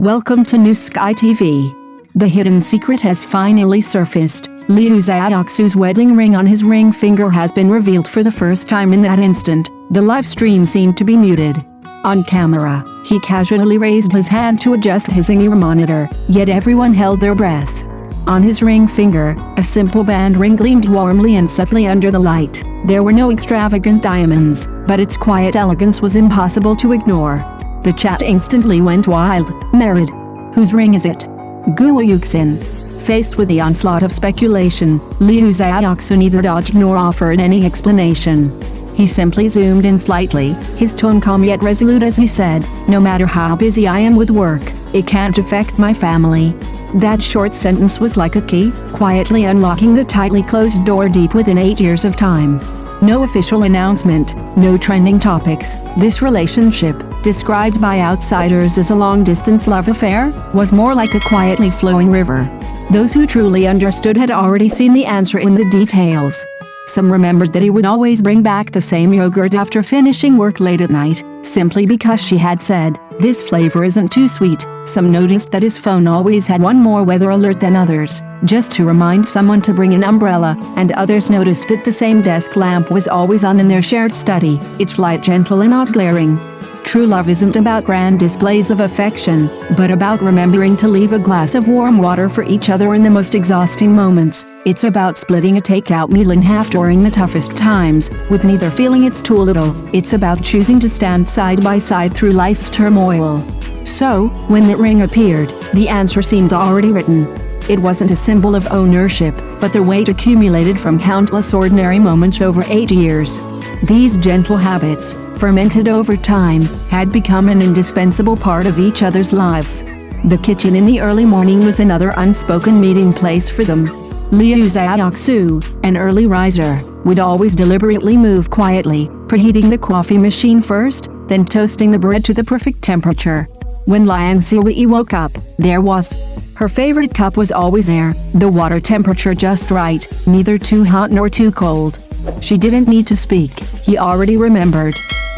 Welcome to New Sky TV. The hidden secret has finally surfaced. Liu Xiaoxu's wedding ring on his ring finger has been revealed for the first time. In that instant, the live stream seemed to be muted. On camera, he casually raised his hand to adjust his in-ear monitor, yet everyone held their breath. On his ring finger, a simple band ring gleamed warmly and subtly under the light. There were no extravagant diamonds, but its quiet elegance was impossible to ignore. The chat instantly went wild. Married? Whose ring is it? Guo Yuxin. Faced with the onslaught of speculation, Liu Xiaoxu neither dodged nor offered any explanation. He simply zoomed in slightly, his tone calm yet resolute as he said, "No matter how busy I am with work, it can't affect my family." That short sentence was like a key, quietly unlocking the tightly closed door deep within 8 years of time. No official announcement, no trending topics. This relationship, described by outsiders as a long-distance love affair, was more like a quietly flowing river. Those who truly understood had already seen the answer in the details. Some remembered that he would always bring back the same yogurt after finishing work late at night, simply because she had said, "This flavor isn't too sweet." Some noticed that his phone always had one more weather alert than others, just to remind someone to bring an umbrella, and others noticed that the same desk lamp was always on in their shared study, its light gentle and not glaring. True love isn't about grand displays of affection, but about remembering to leave a glass of warm water for each other in the most exhausting moments. It's about splitting a takeout meal in half during the toughest times, with neither feeling it's too little. It's about choosing to stand side by side through life's turmoil. So, when the ring appeared, the answer seemed already written. It wasn't a symbol of ownership, but the weight accumulated from countless ordinary moments over 8 years. These gentle habits, fermented over time, had become an indispensable part of each other's lives. The kitchen in the early morning was another unspoken meeting place for them. Liu Xiaoxu, an early riser, would always deliberately move quietly, preheating the coffee machine first, then toasting the bread to the perfect temperature. When Liang Xiaoyi woke up, there was. Her favorite cup was always there, the water temperature just right, neither too hot nor too cold. She didn't need to speak, he already remembered.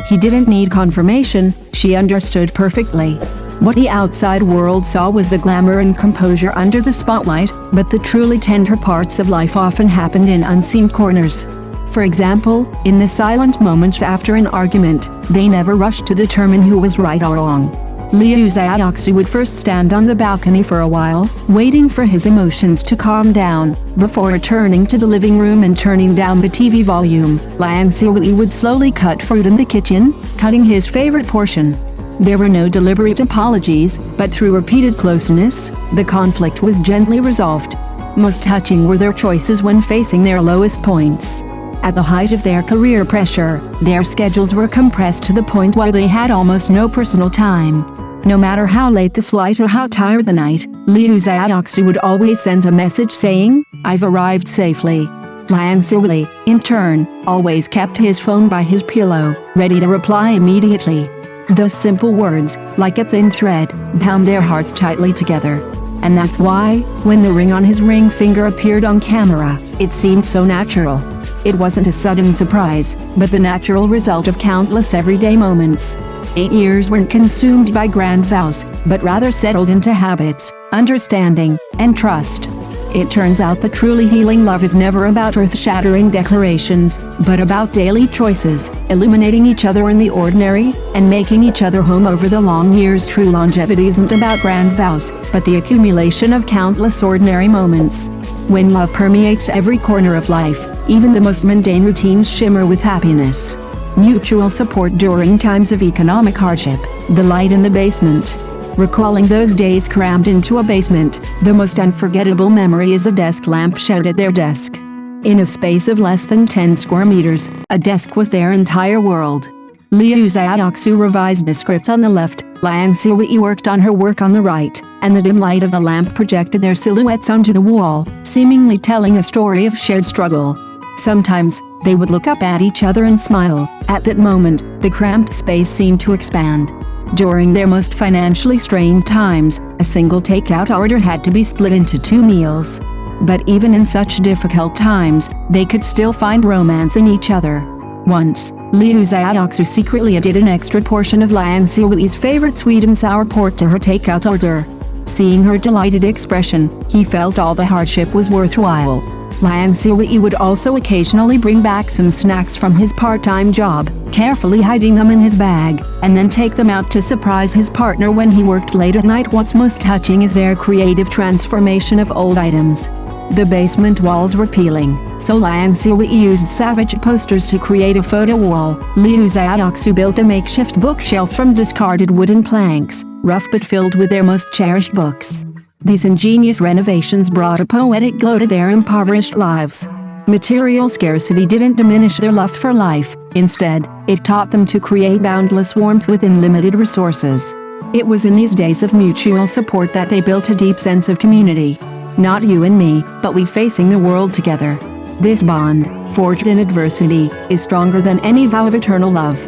He didn't need confirmation, she understood perfectly. What the outside world saw was the glamour and composure under the spotlight, but the truly tender parts of life often happened in unseen corners. For example, in the silent moments after an argument, they never rushed to determine who was right or wrong. Liu Xiaoxu would first stand on the balcony for a while, waiting for his emotions to calm down, before returning to the living room and turning down the TV volume. Liang Xiaoyi would slowly cut fruit in the kitchen, cutting his favorite portion. There were no deliberate apologies, but through repeated closeness, the conflict was gently resolved. Most touching were their choices when facing their lowest points. At the height of their career pressure, their schedules were compressed to the point where they had almost no personal time. No matter how late the flight or how tired the night, Liu Xiaoxu would always send a message saying, "I've arrived safely." Liang Xiaoyi, in turn, always kept his phone by his pillow, ready to reply immediately. Those simple words, like a thin thread, bound their hearts tightly together. And that's why, when the ring on his ring finger appeared on camera, it seemed so natural. It wasn't a sudden surprise, but the natural result of countless everyday moments. 8 years weren't consumed by grand vows, but rather settled into habits, understanding, and trust. It turns out that truly healing love is never about earth-shattering declarations, but about daily choices, illuminating each other in the ordinary, and making each other home over the long years. True longevity isn't about grand vows, but the accumulation of countless ordinary moments. When love permeates every corner of life, even the most mundane routines shimmer with happiness. Mutual support during times of economic hardship, the light in the basement. Recalling those days crammed into a basement, the most unforgettable memory is the desk lamp shared at their desk. In a space of less than 10 square meters, a desk was their entire world. Liu Xiaoxu revised the script on the left, Liang Xiaoyi worked on her work on the right, and the dim light of the lamp projected their silhouettes onto the wall, seemingly telling a story of shared struggle. Sometimes, they would look up at each other and smile. At that moment, the cramped space seemed to expand. During their most financially strained times, a single takeout order had to be split into 2 meals. But even in such difficult times, they could still find romance in each other. Once, Liu Xiaoxu secretly added an extra portion of Liang Xiuyi's favorite sweet and sour pork to her takeout order. Seeing her delighted expression, he felt all the hardship was worthwhile. Liang Xiuyi would also occasionally bring back some snacks from his part-time job, carefully hiding them in his bag, and then take them out to surprise his partner when he worked late at night. What's most touching is their creative transformation of old items. The basement walls were peeling, so Liang Xiuyi used savage posters to create a photo wall. Liu Xiaoxu built a makeshift bookshelf from discarded wooden planks, rough but filled with their most cherished books. These ingenious renovations brought a poetic glow to their impoverished lives. Material scarcity didn't diminish their love for life. Instead, it taught them to create boundless warmth within limited resources. It was in these days of mutual support that they built a deep sense of community. Not you and me, but we facing the world together. This bond, forged in adversity, is stronger than any vow of eternal love.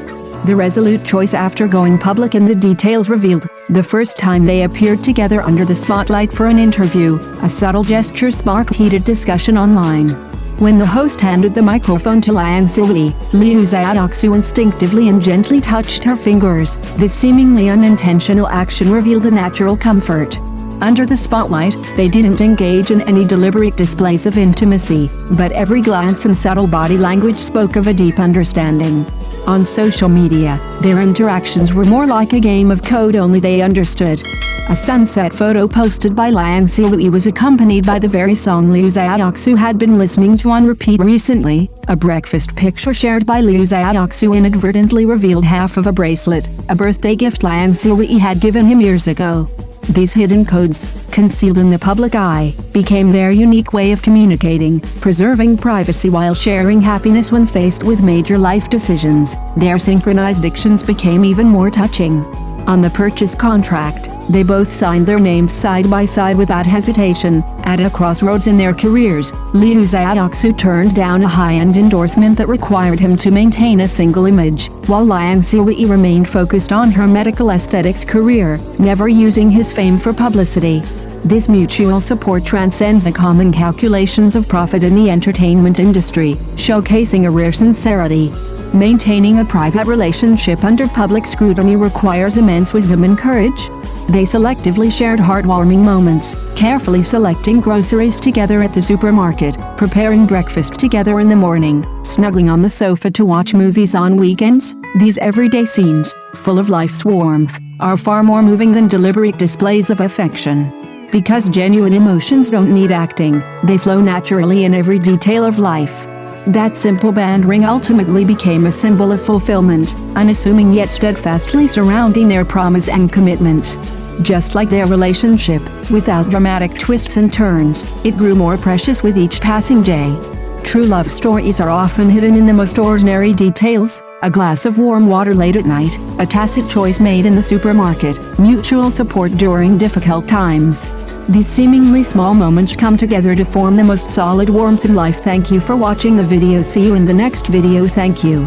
The resolute choice after going public and the details revealed, the first time they appeared together under the spotlight for an interview, a subtle gesture sparked heated discussion online. When the host handed the microphone to Liang Xiuyi, Liu Xiaoxu instinctively and gently touched her fingers. This seemingly unintentional action revealed a natural comfort. Under the spotlight, they didn't engage in any deliberate displays of intimacy, but every glance and subtle body language spoke of a deep understanding. On social media, their interactions were more like a game of code only they understood. A sunset photo posted by Liang Xiuyi was accompanied by the very song Liu Xiaoxu had been listening to on repeat recently. A breakfast picture shared by Liu Xiaoxu inadvertently revealed half of a bracelet, a birthday gift Liang Xiuyi had given him years ago. These hidden codes, concealed in the public eye, became their unique way of communicating, preserving privacy while sharing happiness when faced with major life decisions. Their synchronized actions became even more touching. On the purchase contract, they both signed their names side by side without hesitation. At a crossroads in their careers, Liu Xiaoxu turned down a high-end endorsement that required him to maintain a single image, while Liang Xiuyi remained focused on her medical aesthetics career, never using his fame for publicity. This mutual support transcends the common calculations of profit in the entertainment industry, showcasing a rare sincerity. Maintaining a private relationship under public scrutiny requires immense wisdom and courage. They selectively shared heartwarming moments, carefully selecting groceries together at the supermarket, preparing breakfast together in the morning, snuggling on the sofa to watch movies on weekends. These everyday scenes, full of life's warmth, are far more moving than deliberate displays of affection. Because genuine emotions don't need acting, they flow naturally in every detail of life. That simple band ring ultimately became a symbol of fulfillment, unassuming yet steadfastly surrounding their promise and commitment. Just like their relationship, without dramatic twists and turns, it grew more precious with each passing day. True love stories are often hidden in the most ordinary details: a glass of warm water late at night, a tacit choice made in the supermarket, mutual support during difficult times. These seemingly small moments come together to form the most solid warmth in life. Thank you for watching the video. See you in the next video. Thank you.